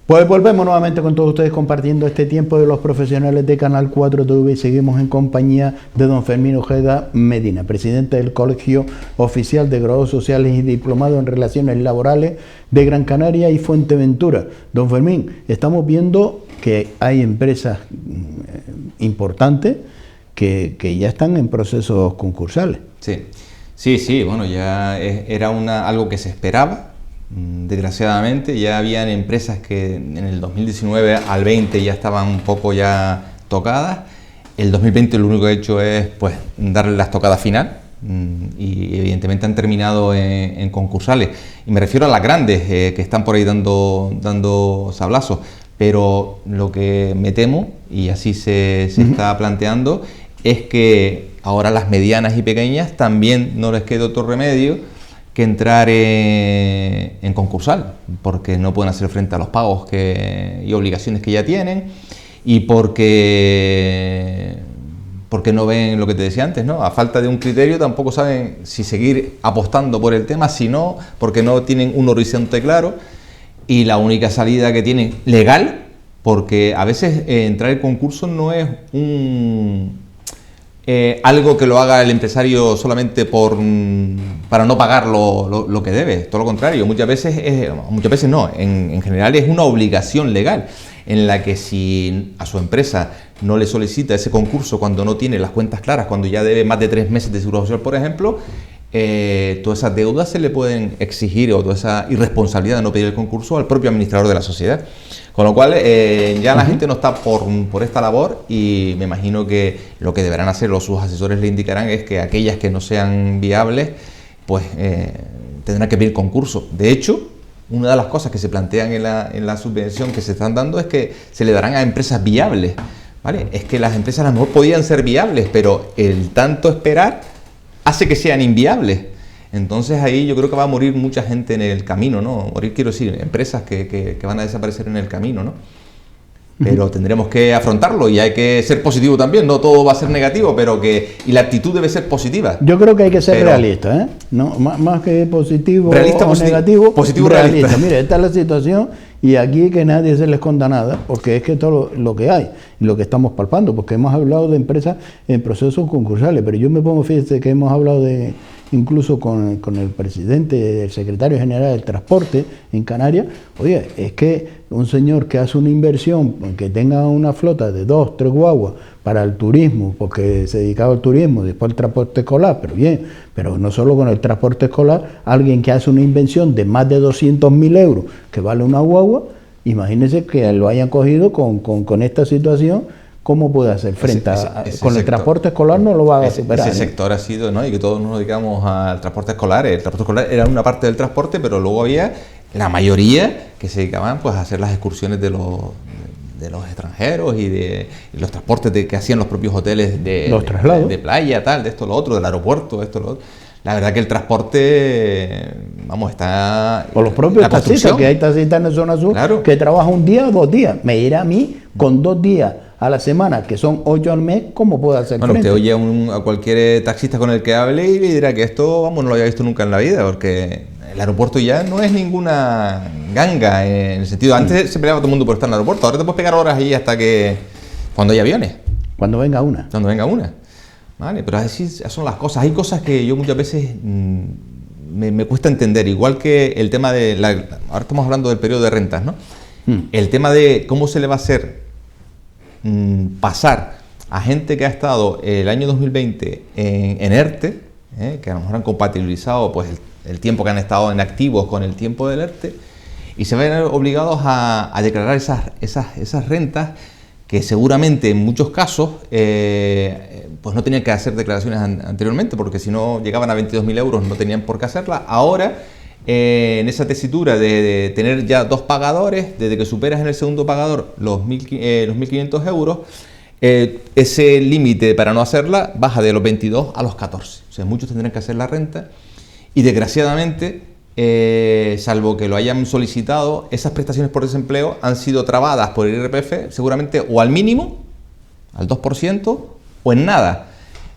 Pues volvemos nuevamente con todos ustedes compartiendo este tiempo de los profesionales de Canal 4 TV y seguimos en compañía de don Fermín Ojeda Medina, presidente del Colegio Oficial de Graduados Sociales y Diplomado en Relaciones Laborales de Gran Canaria y Fuerteventura. Don Fermín, estamos viendo que hay empresas importantes que ya están en procesos concursales. Sí, bueno, ya era algo que se esperaba. Desgraciadamente ya habían empresas que en el 2019 al 20 ya estaban un poco ya tocadas. El 2020 lo único que ha hecho es pues darle la estocada final y evidentemente han terminado en concursales. Y me refiero a las grandes que están por ahí dando sablazos. Pero lo que me temo, y así se está planteando, es que ahora las medianas y pequeñas también no les quede otro remedio que entrar en concursal, porque no pueden hacer frente a los pagos y obligaciones que ya tienen, y porque no ven lo que te decía antes, ¿no? A falta de un criterio tampoco saben si seguir apostando por el tema, si no, porque no tienen un horizonte claro, y la única salida que tienen legal, porque a veces entrar en concurso no es algo que lo haga el empresario solamente para no pagar lo que debe, todo lo contrario, muchas veces no, en general es una obligación legal en la que si a su empresa no le solicita ese concurso cuando no tiene las cuentas claras, cuando ya debe más de 3 meses de seguro social, por ejemplo, todas esas deudas se le pueden exigir, o toda esa irresponsabilidad de no pedir el concurso al propio administrador de la sociedad. Con lo cual ya la gente no está por esta labor, y me imagino que lo que deberán hacer sus asesores le indicarán es que aquellas que no sean viables pues tendrán que pedir concurso. De hecho, una de las cosas que se plantean en la subvención que se están dando es que se le darán a empresas viables, ¿vale? Es que las empresas a lo mejor podían ser viables, pero el tanto esperar hace que sean inviables. Entonces ahí yo creo que va a morir mucha gente en el camino, ¿no? Morir, quiero decir, empresas que van a desaparecer en el camino, ¿no? Pero tendremos que afrontarlo y hay que ser positivo también, no todo va a ser negativo, y la actitud debe ser positiva. Yo creo que hay que ser realista, ¿eh? No, más que positivo realista, o negativo, positivo realista. Mire, esta es la situación y aquí que nadie se le esconda nada, porque es que todo lo que hay, lo que estamos palpando, porque hemos hablado de empresas en procesos concursales, pero yo me pongo, fíjate que hemos hablado incluso con el presidente, el secretario general del transporte en Canarias. Oye, es que un señor que hace una inversión, que tenga una flota de 2, 3 guaguas para el turismo, porque se dedicaba al turismo, después el transporte escolar, pero bien, pero no solo con el transporte escolar, alguien que hace una inversión de más de 200.000 euros, que vale una guagua, imagínense que lo hayan cogido con esta situación. ¿Cómo puede hacer frente con el transporte escolar? No lo va a superar. Ese sector ha sido, ¿no? Y que todos nos dedicamos al transporte escolar. El transporte escolar era una parte del transporte, pero luego había la mayoría que se dedicaban pues a hacer las excursiones de los extranjeros y de los transportes que hacían los propios hoteles los traslados de playa, tal, de esto, lo otro, del aeropuerto, esto, lo otro. La verdad que el transporte, vamos, está... O los propios taxistas, que hay taxistas en la zona sur, claro, que trabajan un día o 2 días. Me dirá a mí, con 2 días a la semana, que son 8 al mes, ¿cómo puede hacer frente? Usted oye a cualquier taxista con el que hable y le dirá que esto, vamos, no lo había visto nunca en la vida, porque el aeropuerto ya no es ninguna ganga, en el sentido, antes se peleaba todo el mundo por estar en el aeropuerto, ahora te puedes pegar horas ahí hasta que, cuando hay aviones. Cuando venga una. Vale, pero así son las cosas. Hay cosas que yo muchas veces me cuesta entender, igual que el tema ahora estamos hablando del periodo de rentas, ¿no? El tema de cómo se le va a hacer pasar a gente que ha estado el año 2020 en ERTE, que a lo mejor han compatibilizado pues el tiempo que han estado en activos con el tiempo del ERTE, y se ven obligados a declarar esas rentas que seguramente en muchos casos pues no tenían que hacer declaraciones anteriormente, porque si no llegaban a 22.000 euros no tenían por qué hacerla. Ahora, en esa tesitura de tener ya 2 pagadores, desde que superas en el segundo pagador los 1.500 euros, ese límite para no hacerla baja de los 22 a los 14. O sea, muchos tendrán que hacer la renta y desgraciadamente, salvo que lo hayan solicitado, esas prestaciones por desempleo han sido trabadas por el IRPF seguramente o al mínimo, al 2%, o en nada.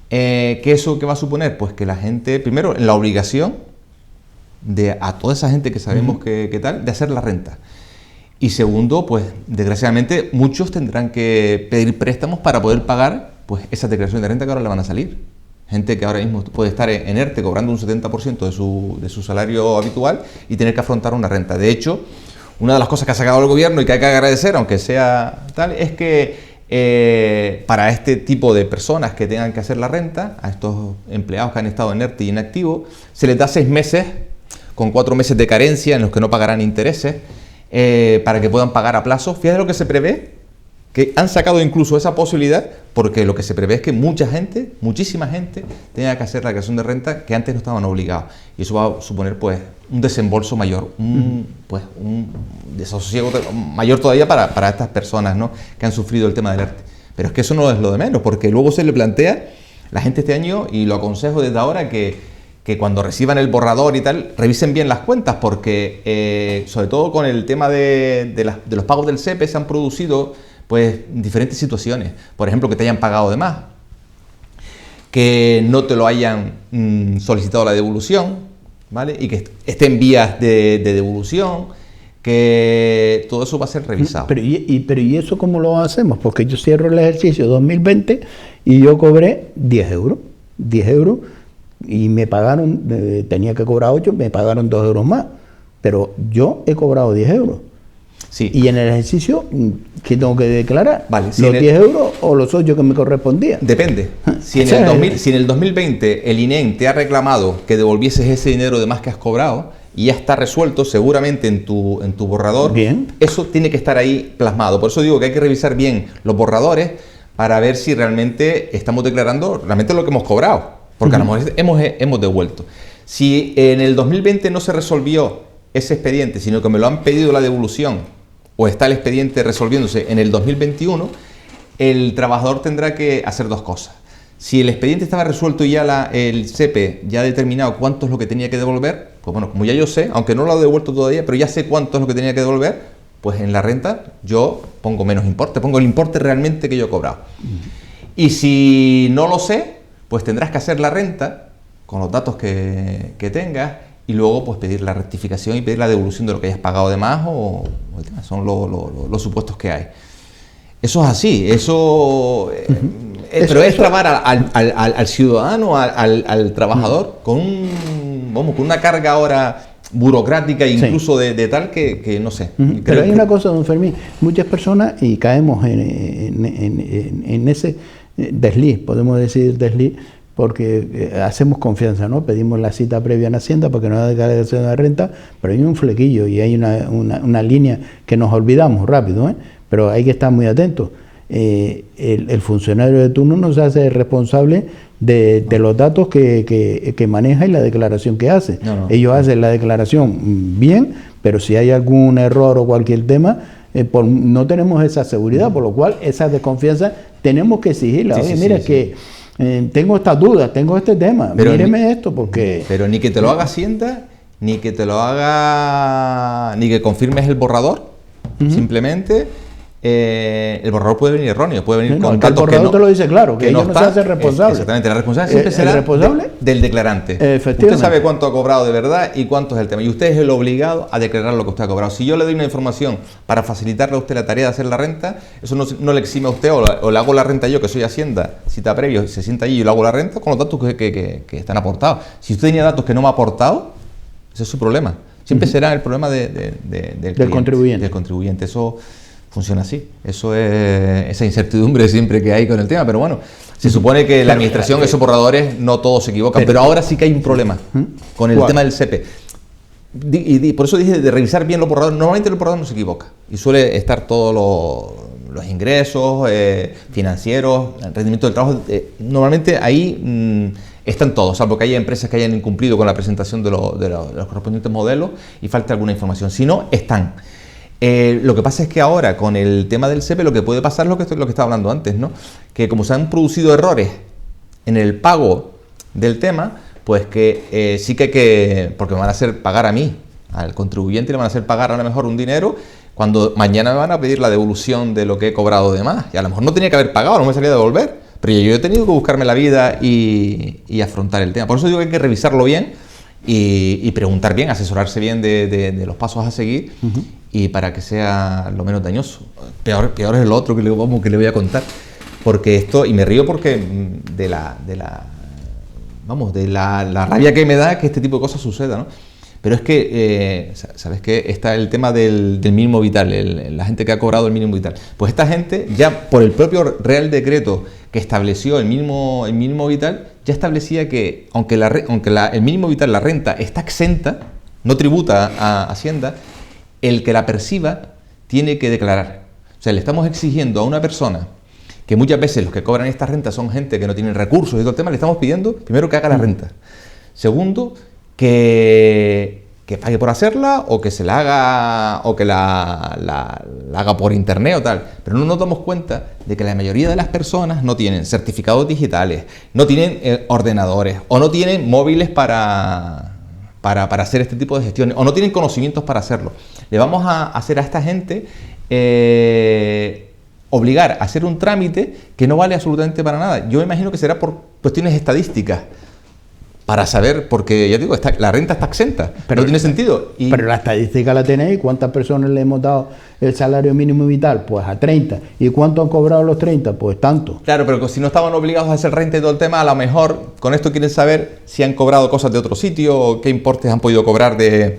¿Qué eso que va a suponer? Pues que la gente, primero, en la obligación a toda esa gente que sabemos que tal, de hacer la renta. Y segundo, pues desgraciadamente muchos tendrán que pedir préstamos para poder pagar pues esas declaraciones de renta que ahora le van a salir. Gente que ahora mismo puede estar en ERTE cobrando un 70% de su salario habitual y tener que afrontar una renta. De hecho, una de las cosas que ha sacado el gobierno y que hay que agradecer, aunque sea tal, es que para este tipo de personas que tengan que hacer la renta, a estos empleados que han estado en ERTE y inactivos, se les da 6 meses con 4 meses de carencia en los que no pagarán intereses para que puedan pagar a plazo. Fíjate lo que se prevé, que han sacado incluso esa posibilidad, porque lo que se prevé es que mucha gente, muchísima gente, tenga que hacer la declaración de renta que antes no estaban obligados. Y eso va a suponer pues un desembolso mayor, un desasosiego mayor todavía para estas personas, ¿no?, que han sufrido el tema del ERTE. Pero es que eso no es lo de menos, porque luego se le plantea, la gente este año, y lo aconsejo desde ahora, que cuando reciban el borrador y tal, revisen bien las cuentas, porque sobre todo con el tema de los pagos del SEPE se han producido pues diferentes situaciones. Por ejemplo, que te hayan pagado de más, que no te lo hayan solicitado la devolución, ¿vale? Y que esté en vías de devolución, que todo eso va a ser revisado. Pero ¿y eso cómo lo hacemos? Porque yo cierro el ejercicio 2020 y yo cobré 10 euros. 10 euros y me pagaron, tenía que cobrar 8, me pagaron 2 euros más. Pero yo he cobrado 10 euros. Sí. Y en el ejercicio, ¿qué tengo que declarar? Vale, si ¿los 10 euros o los 8 que me correspondían? Depende. Si en el 2020 el INEM te ha reclamado que devolvieses ese dinero de más que has cobrado y ya está resuelto seguramente en tu borrador, bien, eso tiene que estar ahí plasmado. Por eso digo que hay que revisar bien los borradores para ver si realmente estamos declarando realmente lo que hemos cobrado, porque a lo mejor hemos devuelto. Si en el 2020 no se resolvió ese expediente, sino que me lo han pedido la devolución, o está el expediente resolviéndose en el 2021, el trabajador tendrá que hacer dos cosas. Si el expediente estaba resuelto y ya el SEPE ya ha determinado cuánto es lo que tenía que devolver, pues bueno, como ya yo sé, aunque no lo he devuelto todavía, pero ya sé cuánto es lo que tenía que devolver, pues en la renta yo pongo menos importe, pongo el importe realmente que yo he cobrado. Y si no lo sé, pues tendrás que hacer la renta con los datos que tengas, y luego pues pedir la rectificación y pedir la devolución de lo que hayas pagado de más son los supuestos que hay. Eso es así, pero es trabar al ciudadano, al trabajador con una carga ahora burocrática, incluso de tal que no sé. Pero hay una cosa, don Fermín, muchas personas, y caemos en ese desliz, podemos decir desliz, porque hacemos confianza, ¿no? Pedimos la cita previa en Hacienda porque no hay declaración de renta, pero hay un flequillo y hay una línea que nos olvidamos rápido, ¿eh? Pero hay que estar muy atentos. El funcionario de turno no se hace responsable de los datos que maneja y la declaración que hace. No. Ellos hacen la declaración bien, pero si hay algún error o cualquier tema, no tenemos esa seguridad, por lo cual esa desconfianza tenemos que exigirla. Oye, mira, que tengo estas dudas, tengo este tema, pero míreme esto, porque... Pero ni que te lo haga Hacienda, ni que te lo haga, ni que confirmes el borrador, simplemente... el borrador puede venir erróneo, puede venir con datos que no... El borrador te lo dice claro, que ellos no se hacen responsables. Exactamente, la responsabilidad siempre será responsable del declarante. Efectivamente. Usted sabe cuánto ha cobrado de verdad y cuánto es el tema, y usted es el obligado a declarar lo que usted ha cobrado. Si yo le doy una información para facilitarle a usted la tarea de hacer la renta, eso no le exime a usted, o le hago la renta yo, que soy Hacienda, cita previo, se sienta allí y yo le hago la renta con los datos que están aportados. Si usted tenía datos que no me ha aportado, ese es su problema. Siempre será el problema del contribuyente. Del contribuyente. Eso funciona así. Eso es esa incertidumbre siempre que hay con el tema. Pero bueno, se supone que la administración, esos borradores, no todos se equivocan. Pero ahora sí que hay un problema con el tema del SEPE. Y por eso dije de revisar bien los borradores. Normalmente el borrador no se equivoca. Y suele estar todos los ingresos financieros, el rendimiento del trabajo. Normalmente ahí están todos, salvo que haya empresas que hayan incumplido con la presentación de los correspondientes modelos y falte alguna información. Si no, están. Lo que pasa es que ahora, con el tema del SEPE, lo que puede pasar es lo que estaba hablando antes, ¿no? Que como se han producido errores en el pago del tema, pues que sí que hay que... Porque me van a hacer pagar a mí, al contribuyente, le van a hacer pagar a lo mejor un dinero, cuando mañana me van a pedir la devolución de lo que he cobrado de más. Y a lo mejor no tenía que haber pagado, no me salía a devolver, pero yo he tenido que buscarme la vida y afrontar el tema. Por eso digo que hay que revisarlo bien y preguntar bien, asesorarse bien de los pasos a seguir y para que sea lo menos dañoso. Peor es lo otro que le voy a contar, porque esto, y me río porque de la rabia que me da que este tipo de cosas suceda, ¿no? Pero es que, ¿sabes qué? Está el tema del mínimo vital, la gente que ha cobrado el mínimo vital. Pues esta gente, ya por el propio Real Decreto que estableció el mínimo vital, ya establecía que, aunque el mínimo vital, la renta, está exenta, no tributa a Hacienda, el que la perciba tiene que declarar. O sea, le estamos exigiendo a una persona, que muchas veces los que cobran esta renta son gente que no tienen recursos y todo el tema, le estamos pidiendo, primero, que haga la renta. Segundo, que pague por hacerla, o que se la haga, o que la haga por internet o tal. Pero no nos damos cuenta de que la mayoría de las personas no tienen certificados digitales, no tienen ordenadores, o no tienen móviles para hacer este tipo de gestiones, o no tienen conocimientos para hacerlo. Le vamos a hacer a esta gente obligar a hacer un trámite que no vale absolutamente para nada. Yo me imagino que será por cuestiones estadísticas, para saber, porque ya digo, la renta está exenta, pero no tiene sentido. Pero la estadística la tenéis. ¿Cuántas personas le hemos dado el salario mínimo vital? Pues a 30. ¿Y cuánto han cobrado los 30? Pues tanto. Claro, pero si no estaban obligados a hacer renta y todo el tema, a lo mejor con esto quieren saber si han cobrado cosas de otro sitio, o qué importes han podido cobrar de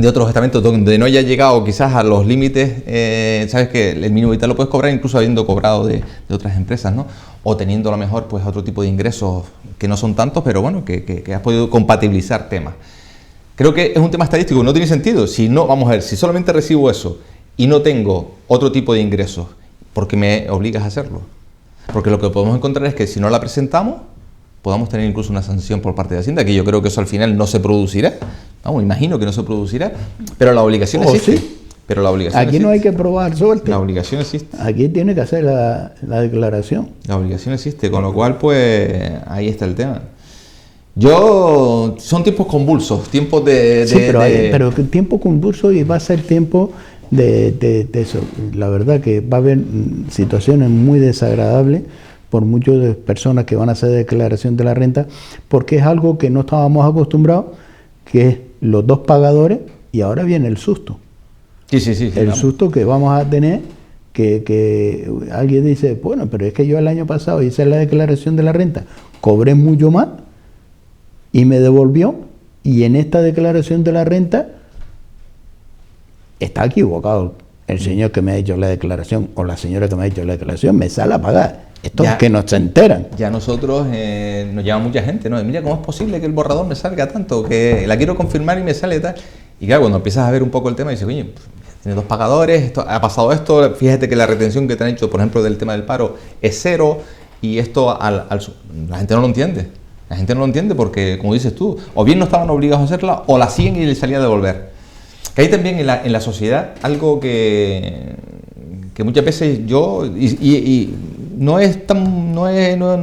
otros estamentos donde no haya llegado quizás a los límites. Sabes que el mínimo vital lo puedes cobrar incluso habiendo cobrado de otras empresas, ¿no? O teniendo a lo mejor pues otro tipo de ingresos que no son tantos, pero bueno, que has podido compatibilizar temas. Creo que es un tema estadístico, no tiene sentido. Si no, vamos a ver, si solamente recibo eso y no tengo otro tipo de ingresos, ¿por qué me obligas a hacerlo? Porque lo que podemos encontrar es que si no la presentamos, podamos tener incluso una sanción por parte de Hacienda, que yo creo que eso al final no se producirá. Vamos, imagino que no se producirá, pero la obligación existe. Sí. Pero la obligación aquí existe. No hay que probar suerte. La obligación existe. Aquí tiene que hacer la declaración. La obligación existe, con lo cual, pues, ahí está el tema. Son tiempos convulsos, tiempos pero tiempo convulso, y va a ser tiempo de eso. La verdad que va a haber situaciones muy desagradables por muchas personas que van a hacer declaración de la renta, porque es algo que no estábamos acostumbrados, que es los dos pagadores, y ahora viene el susto. Sí, el susto que vamos a tener, que alguien dice, bueno, pero es que yo el año pasado hice la declaración de la renta, cobré mucho más y me devolvió, y en esta declaración de la renta está equivocado el señor que me ha hecho la declaración, o la señora que me ha hecho la declaración, me sale a pagar. Esto es que no se enteran. Ya nosotros nos llama mucha gente, ¿no? Mira, ¿cómo es posible que el borrador me salga tanto? Que la quiero confirmar y me sale tal. Y claro, cuando empiezas a ver un poco el tema, dices, oye, pues, tienes dos pagadores, ha pasado esto, fíjate que la retención que te han hecho, por ejemplo, del tema del paro, es cero, y esto la gente no lo entiende. La gente no lo entiende porque, como dices tú, o bien no estaban obligados a hacerla, o la siguen y les salía a devolver. Que hay también en la sociedad algo que muchas veces no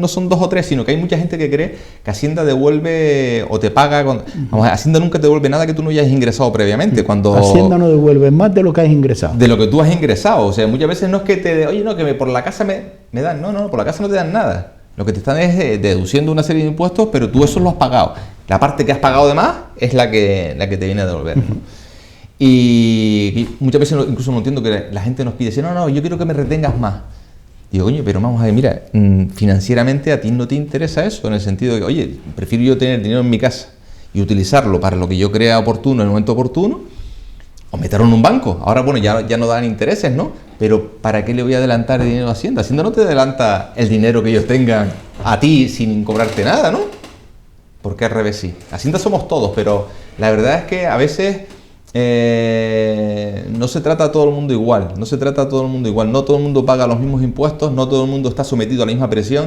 son dos o tres, sino que hay mucha gente que cree que Hacienda devuelve o te paga. Hacienda nunca te devuelve nada que tú no hayas ingresado previamente. Hacienda no devuelve más de lo que has ingresado. De lo que tú has ingresado. O sea, muchas veces no es que oye, no, que por la casa me dan. No, por la casa no te dan nada. Lo que te están es deduciendo una serie de impuestos, pero tú eso lo has pagado. La parte que has pagado de más es la que te viene a devolver, ¿no? Y muchas veces incluso no entiendo que la gente nos pide, no, yo quiero que me retengas más. Digo, coño, pero vamos a ver, mira, financieramente a ti no te interesa eso, en el sentido de que, oye, prefiero yo tener dinero en mi casa y utilizarlo para lo que yo crea oportuno en el momento oportuno, o meterlo en un banco. Ahora, bueno, ya no dan intereses, ¿no? Pero ¿para qué le voy a adelantar el dinero a Hacienda? Hacienda no te adelanta el dinero que ellos tengan a ti sin cobrarte nada, ¿no? Porque al revés sí. Hacienda somos todos, pero la verdad es que a veces no se trata a todo el mundo igual. No todo el mundo paga los mismos impuestos, no todo el mundo está sometido a la misma presión.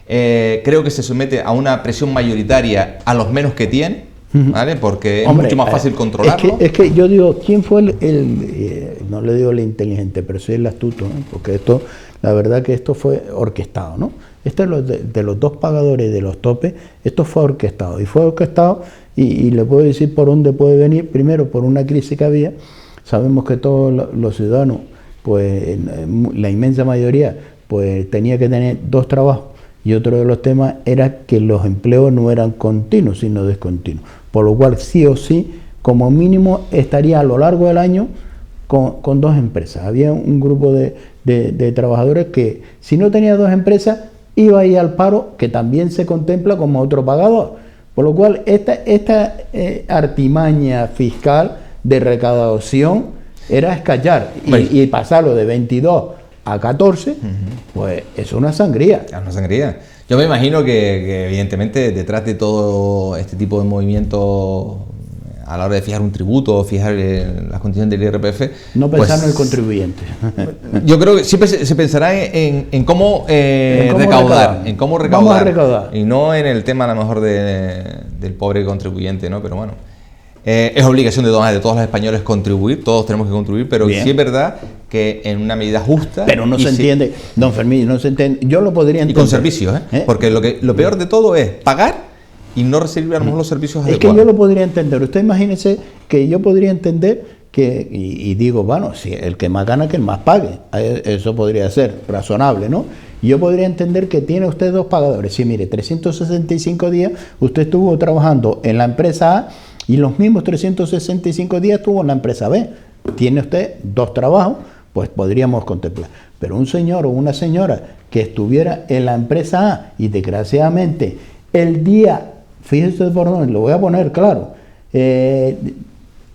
Creo que se somete a una presión mayoritaria a los menos que tiene, ¿vale? Porque es mucho más fácil controlarlo. Es que yo digo, ¿quién fue no le digo el inteligente, pero sí el astuto, ¿no? Porque esto, la verdad que esto fue orquestado, ¿no? De los dos pagadores de los topes, esto fue orquestado. Y le puedo decir por dónde puede venir. Primero, por una crisis que había. Sabemos que todos los ciudadanos, pues la inmensa mayoría, pues tenía que tener dos trabajos. Y otro de los temas era que los empleos no eran continuos, sino discontinuos. Por lo cual, sí o sí, como mínimo, estaría a lo largo del año con dos empresas. Había un grupo de trabajadores que, si no tenía dos empresas, iba a ir al paro, que también se contempla como otro pagador. Por lo cual, esta artimaña fiscal de recaudación era escallar y pasarlo de 22 a 14, pues es una sangría. Es una sangría. Yo me imagino que evidentemente detrás de todo este tipo de movimientos a la hora de fijar un tributo o fijar las condiciones del IRPF... No pensar en el contribuyente. Yo creo que siempre se pensará en cómo recaudar. En cómo recaudar. Vamos a recaudar. Y no en el tema a lo mejor del pobre contribuyente, ¿no? Pero bueno, es obligación de todos los españoles contribuir, todos tenemos que contribuir, pero Bien. sí es verdad que en una medida justa... Pero no se entiende, don Fermín, no se entiende. Yo lo podría entender. Y con servicios, porque lo peor de todo es pagar y no recibir a lo mejor los servicios adecuados. Es que yo lo podría entender. Usted imagínese que yo podría entender que, y digo, bueno, si el que más gana, que el más pague. Eso podría ser razonable, ¿no? Yo podría entender que tiene usted dos pagadores. Sí, mire, 365 días usted estuvo trabajando en la empresa A y los mismos 365 días estuvo en la empresa B. Tiene usted dos trabajos, pues podríamos contemplar. Pero un señor o una señora que estuviera en la empresa A y desgraciadamente el día... Fíjese por dónde, lo voy a poner claro.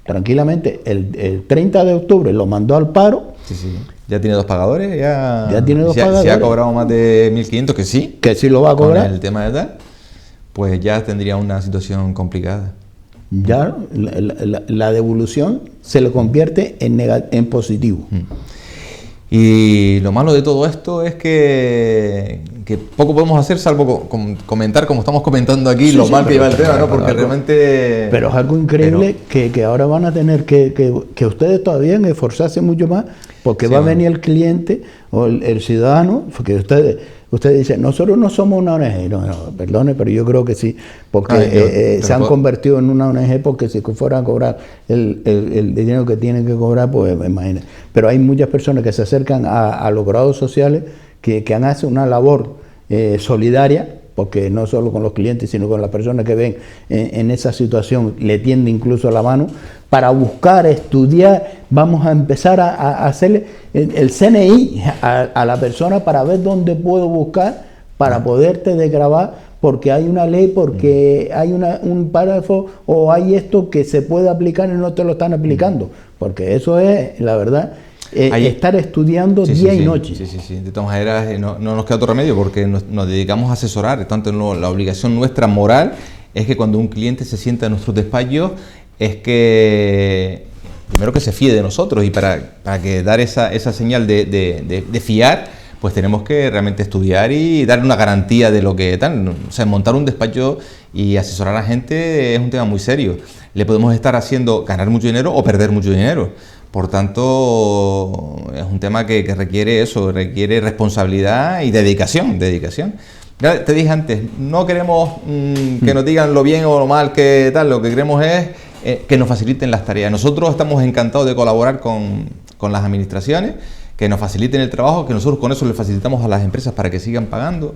Tranquilamente, el 30 de octubre lo mandó al paro. Sí, sí. Ya tiene dos pagadores, ya tiene dos pagadores. Si ha cobrado más de 1.500, que sí. Que sí lo va a cobrar. Con el tema de tal, pues ya tendría una situación complicada. Ya la devolución se le convierte en positivo. Y lo malo de todo esto es que poco podemos hacer salvo comentar, como estamos comentando aquí, lo mal que lleva el tema, ¿no? Porque realmente... Pero es algo increíble que ahora van a tener que ustedes todavía esforzarse mucho más, porque va a venir el cliente o el ciudadano, porque ustedes dicen, nosotros no somos una ONG. No, perdone, pero yo creo que sí, porque se han convertido en una ONG, porque si fueran a cobrar el dinero que tienen que cobrar, pues imagínense. Pero hay muchas personas que se acercan a los grados sociales que han hecho una labor solidaria, porque no solo con los clientes, sino con las personas que ven en esa situación, le tiende incluso la mano, para buscar, estudiar. Vamos a empezar a hacerle el CNI a la persona para ver dónde puedo buscar para poderte desgravar, porque hay una ley, porque hay un párrafo o hay esto que se puede aplicar y no te lo están aplicando, porque eso es, la verdad, estar estudiando día y noche. Sí. De todas maneras, no nos queda otro remedio, porque nos dedicamos a asesorar. Tanto la obligación nuestra moral es que cuando un cliente se sienta en nuestros despachos, es que primero que se fíe de nosotros, y para que dar esa señal de fiar, pues tenemos que realmente estudiar y dar una garantía de lo que tal. O sea, montar un despacho y asesorar a la gente es un tema muy serio. Le podemos estar haciendo ganar mucho dinero o perder mucho dinero. Por tanto, es un tema que requiere eso, requiere responsabilidad y dedicación. Ya te dije antes, no queremos que nos digan lo bien o lo mal que tal, lo que queremos es que nos faciliten las tareas. Nosotros estamos encantados de colaborar con las administraciones, que nos faciliten el trabajo, que nosotros con eso les facilitamos a las empresas para que sigan pagando.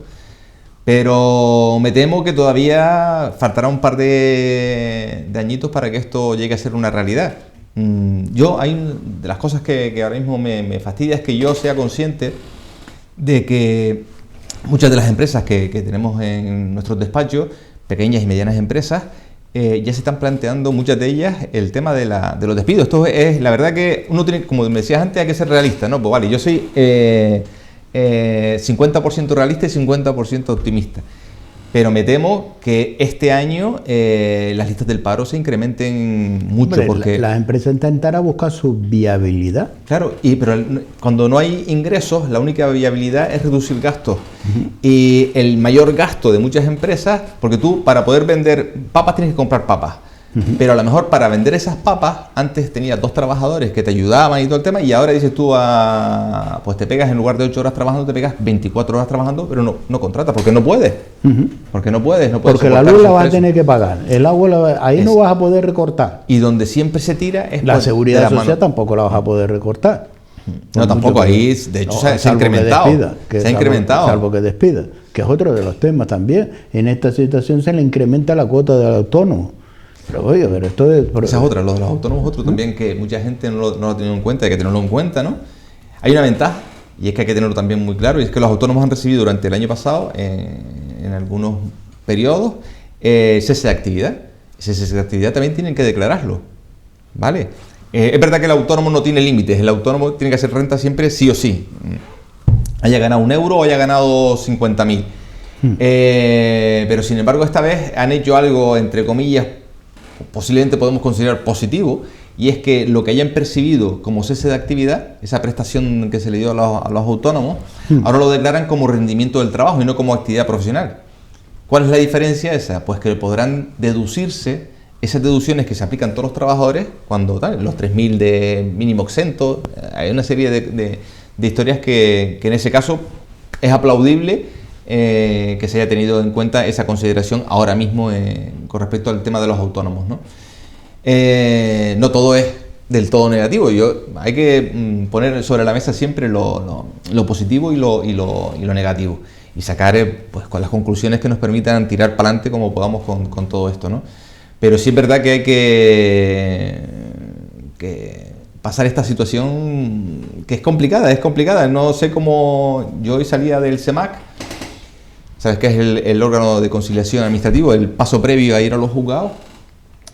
Pero me temo que todavía faltará un par de añitos para que esto llegue a ser una realidad. Hay de las cosas que ahora mismo me fastidia es que yo sea consciente de que muchas de las empresas que tenemos en nuestros despachos, pequeñas y medianas empresas, ya se están planteando, muchas de ellas, el tema de los despidos. Esto es, la verdad que uno tiene, como me decías antes, hay que ser realista, ¿no? Pues vale, yo soy 50% realista y 50% optimista. Pero me temo que este año las listas del paro se incrementen mucho. Hombre, porque las empresas intentarán buscar su viabilidad. Claro, pero cuando no hay ingresos, la única viabilidad es reducir gastos. Y el mayor gasto de muchas empresas, porque tú para poder vender papas tienes que comprar papas. Pero a lo mejor para vender esas papas, antes tenías 2 trabajadores que te ayudaban y todo el tema, y ahora dices tú, pues te pegas, en lugar de 8 horas trabajando, te pegas 24 horas trabajando, pero no contratas, porque no puedes. Porque no puedes. Porque la luz la vas a tener que pagar, el agua ahí no vas a poder recortar. Y donde siempre se tira es la seguridad social tampoco la vas a poder recortar. No, tampoco, ahí de hecho se ha incrementado. Se ha incrementado. Salvo que despida, que es otro de los temas también. En esta situación se le incrementa la cuota del autónomo. pero esto es... Esa es otra, lo de los autónomos, otro también que mucha gente no lo ha tenido en cuenta, hay que tenerlo en cuenta, ¿no? Hay una ventaja, y es que hay que tenerlo también muy claro, y es que los autónomos han recibido durante el año pasado, en algunos periodos, cese de actividad. Ese cese de actividad también tienen que declararlo, ¿vale? Es verdad que el autónomo no tiene límites, el autónomo tiene que hacer renta siempre sí o sí. Haya ganado 1 euro o haya ganado 50.000. Pero sin embargo esta vez han hecho algo, entre comillas, posiblemente podemos considerar positivo, y es que lo que hayan percibido como cese de actividad, esa prestación que se le dio a los autónomos, ahora lo declaran como rendimiento del trabajo y no como actividad profesional. ¿Cuál es la diferencia esa? Pues que podrán deducirse esas deducciones que se aplican a todos los trabajadores cuando los 3.000 de mínimo exento. Hay una serie de historias que en ese caso es aplaudible que se haya tenido en cuenta esa consideración ahora mismo con respecto al tema de los autónomos, ¿no? No todo es del todo negativo. Hay que poner sobre la mesa siempre lo positivo y lo negativo y sacar pues con las conclusiones que nos permitan tirar para adelante como podamos con todo esto, ¿no? Pero sí es verdad que hay que pasar esta situación que es complicada. No sé cómo... Yo hoy salía del CEMAC, ¿sabes qué es el órgano de conciliación administrativo? El paso previo a ir a los juzgados.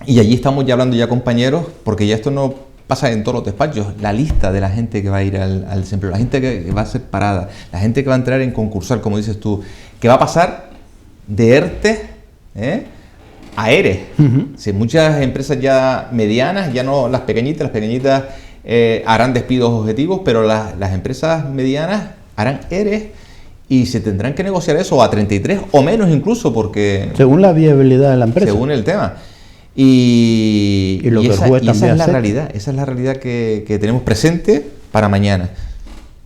Y allí estamos ya hablando compañeros, porque ya esto no pasa en todos los despachos, la lista de la gente que va a ir al desempleo, la gente que va a ser parada, la gente que va a entrar en concursal, como dices tú, que va a pasar de ERTE a ERE. Sí, muchas empresas ya medianas, ya no las pequeñitas harán despidos objetivos, pero las empresas medianas harán ERE y se tendrán que negociar eso a 33 o menos incluso, porque... Según la viabilidad de la empresa. Según el tema. Y esa es la realidad, que tenemos presente para mañana.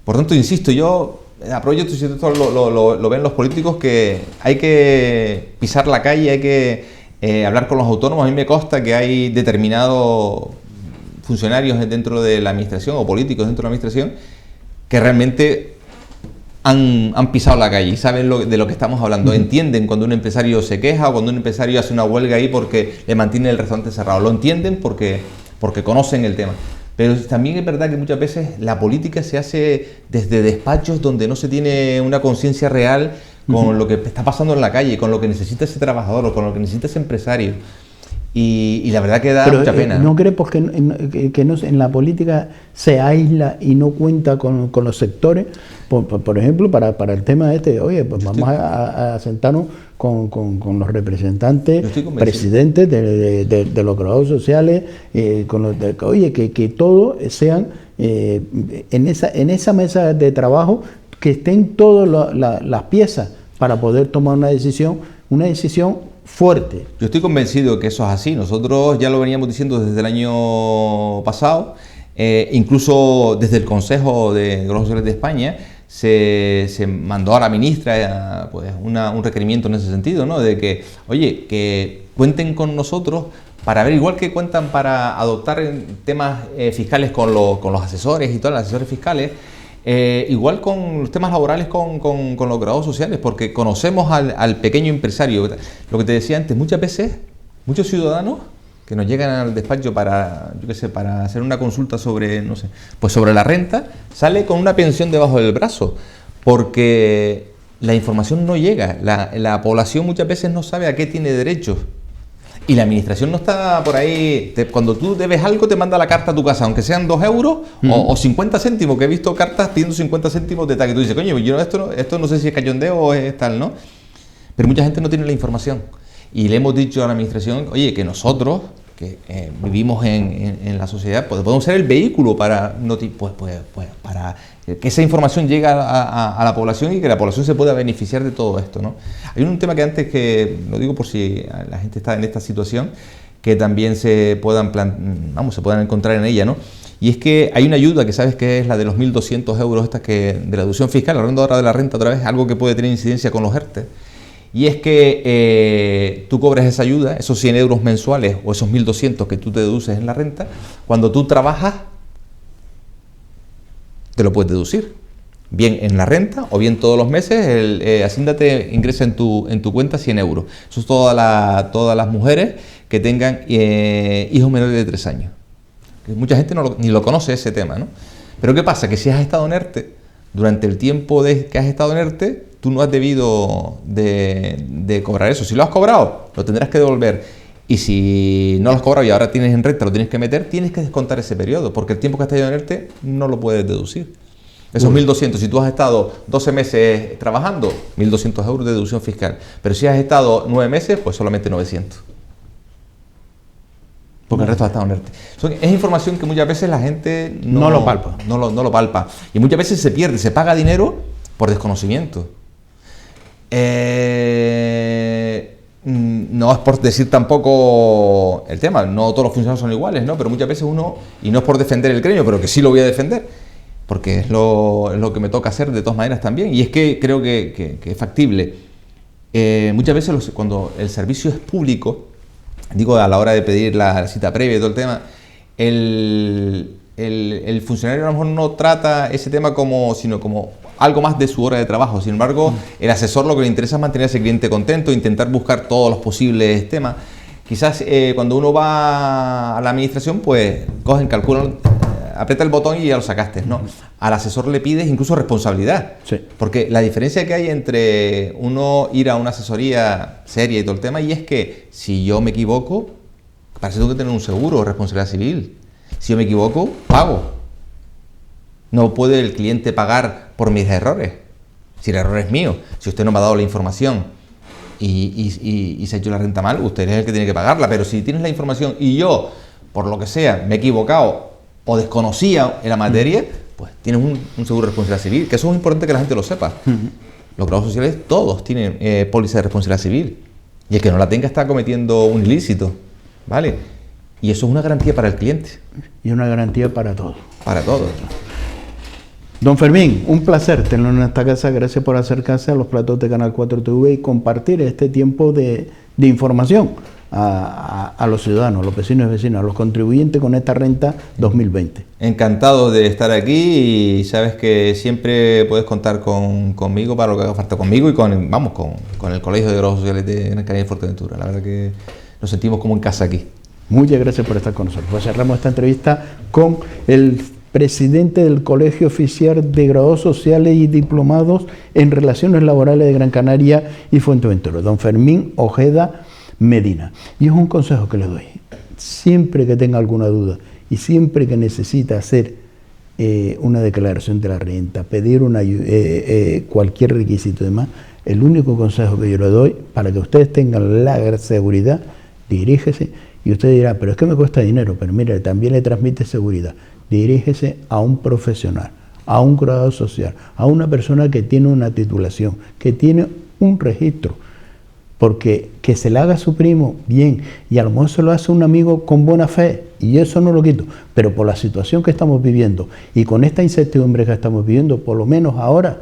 Por tanto, insisto, yo aprovecho si esto lo ven los políticos, que hay que pisar la calle, hay que hablar con los autónomos. A mí me consta que hay determinados funcionarios dentro de la administración o políticos dentro de la administración que realmente han pisado la calle y saben de lo que estamos hablando. Entienden cuando un empresario se queja o cuando un empresario hace una huelga ahí porque le mantiene el restaurante cerrado. Lo entienden porque conocen el tema. Pero también es verdad que muchas veces la política se hace desde despachos donde no se tiene una conciencia real con lo que está pasando en la calle, con lo que necesita ese trabajador o con lo que necesita ese empresario. Y la verdad que da mucha pena. ¿No crees que en la política se aísla y no cuenta con los sectores? Por ejemplo, para el tema oye, pues vamos a sentarnos con los representantes, presidentes de los trabajadores sociales, que todos sean en esa mesa de trabajo, que estén todas las piezas para poder tomar una decisión fuerte. Yo estoy convencido que eso es así. Nosotros ya lo veníamos diciendo desde el año pasado, incluso desde el Consejo de Trabajadores Sociales de España se mandó a la ministra pues un requerimiento en ese sentido, ¿no? De que, oye, que cuenten con nosotros para ver, igual que cuentan para adoptar temas fiscales con los asesores y todos los asesores fiscales, igual con los temas laborales con los graduados sociales, porque conocemos al pequeño empresario. Lo que te decía antes, muchas veces, muchos ciudadanos que nos llegan al despacho para hacer una consulta sobre la renta, sale con una pensión debajo del brazo, porque la información no llega, la población muchas veces no sabe a qué tiene derecho. Y la administración no está por ahí. Cuando tú debes algo, te manda la carta a tu casa, aunque sean 2 euros o 50 céntimos, que he visto cartas pidiendo 50 céntimos de tal, que tú dices, coño, yo esto no sé si es cachondeo o es tal, ¿no? Pero mucha gente no tiene la información. Y le hemos dicho a la administración, oye, que nosotros, que vivimos en la sociedad, pues podemos ser el vehículo para que esa información llegue a la población y que la población se pueda beneficiar de todo esto, ¿no? Hay un tema que antes, que lo digo por si la gente está en esta situación, que también se puedan encontrar en ella, ¿no? Y es que hay una ayuda que sabes que es la de los 1.200 euros de la deducción fiscal, hablando ahora de la renta otra vez, algo que puede tener incidencia con los ERTE. Y es que tú cobras esa ayuda, esos 100 euros mensuales o esos 1.200 que tú te deduces en la renta, cuando tú trabajas, te lo puedes deducir. bien en la renta o bien todos los meses Hacienda te ingresa en tu cuenta 100 euros. Eso es todas las mujeres que tengan hijos menores de 3 años. Mucha gente ni lo conoce ese tema, ¿no? Pero ¿qué pasa? Que si has estado en ERTE, durante el tiempo que has estado en ERTE, tú no has debido de cobrar eso. Si lo has cobrado, lo tendrás que devolver. Y si no lo has cobrado y ahora tienes en renta, lo tienes que meter, tienes que descontar ese periodo, porque el tiempo que has estado en ERTE no lo puedes deducir. Esos 1.200, si tú has estado 12 meses trabajando, 1.200 euros de deducción fiscal. Pero si has estado 9 meses, pues solamente 900. Porque el resto ha estado en ERTE. Es información que muchas veces la gente no lo palpa. No lo palpa. Y muchas veces se pierde, se paga dinero por desconocimiento. No es por decir tampoco el tema, no todos los funcionarios son iguales, ¿no? Pero muchas veces uno, y no es por defender el gremio, pero que sí lo voy a defender, porque es lo que me toca hacer de todas maneras también, y es que creo que es factible. Muchas veces cuando el servicio es público, digo a la hora de pedir la cita previa y todo el tema, el funcionario a lo mejor no trata ese tema sino como algo más de su hora de trabajo. Sin embargo, el asesor lo que le interesa es mantener a ese cliente contento, intentar buscar todos los posibles temas. Quizás cuando uno va a la administración, pues cogen, calculan, aprieta el botón y ya lo sacaste, ¿no? Al asesor le pides incluso responsabilidad. Sí. Porque la diferencia que hay entre uno ir a una asesoría seria y todo el tema, y es que si yo me equivoco, para eso tengo que tener un seguro o responsabilidad civil. Si yo me equivoco, pago. No puede el cliente pagar por mis errores. Si el error es mío, si usted no me ha dado la información y se ha hecho la renta mal, usted es el que tiene que pagarla. Pero si tienes la información y yo, por lo que sea, me he equivocado o desconocía en la materia, pues tienes un seguro de responsabilidad civil, que eso es importante que la gente lo sepa. Los grados sociales todos tienen póliza de responsabilidad civil, y el que no la tenga está cometiendo un ilícito, ¿vale? Y eso es una garantía para el cliente. Y una garantía para todos. Para todos. Don Fermín, un placer tenerlo en esta casa. Gracias por acercarse a los platos de Canal 4 TV y compartir este tiempo de información a los ciudadanos, a los vecinos y vecinas, a los contribuyentes con esta renta 2020. Encantado de estar aquí, y sabes que siempre puedes contar conmigo para lo que haga falta, conmigo y con el Colegio de Grados Sociales de Gran Canaria y Fuerteventura. La verdad que nos sentimos como en casa aquí. Muchas gracias por estar con nosotros. Pues cerramos esta entrevista con el presidente del Colegio Oficial de Grados Sociales y Diplomados en Relaciones Laborales de Gran Canaria y Fuerteventura, don Fermín Ojeda Medina. Y es un consejo que le doy: siempre que tenga alguna duda y siempre que necesita hacer una declaración de la renta, pedir cualquier requisito y demás, el único consejo que yo le doy, para que ustedes tengan la seguridad, dirígese, y usted dirá, pero es que me cuesta dinero, pero mire, también le transmite seguridad. Dirígese a un profesional, a un grado social, a una persona que tiene una titulación, que tiene un registro, porque que se le haga a su primo, bien, y a lo mejor se lo hace un amigo con buena fe, y eso no lo quito, pero por la situación que estamos viviendo y con esta incertidumbre que estamos viviendo, por lo menos ahora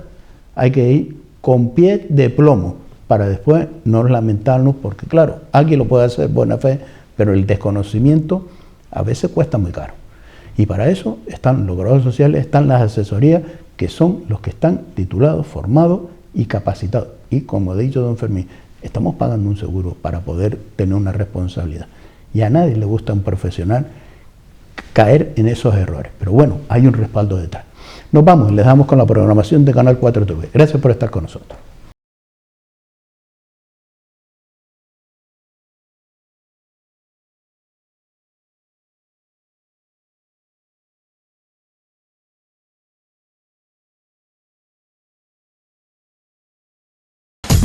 hay que ir con pie de plomo para después no lamentarnos, porque claro, alguien lo puede hacer buena fe, pero el desconocimiento a veces cuesta muy caro. Y para eso están los grados sociales, están las asesorías, que son los que están titulados, formados y capacitados. Y como ha dicho don Fermín, estamos pagando un seguro para poder tener una responsabilidad. Y a nadie le gusta a un profesional caer en esos errores. Pero bueno, hay un respaldo detrás. Nos vamos, les damos con la programación de Canal 4 TV. Gracias por estar con nosotros.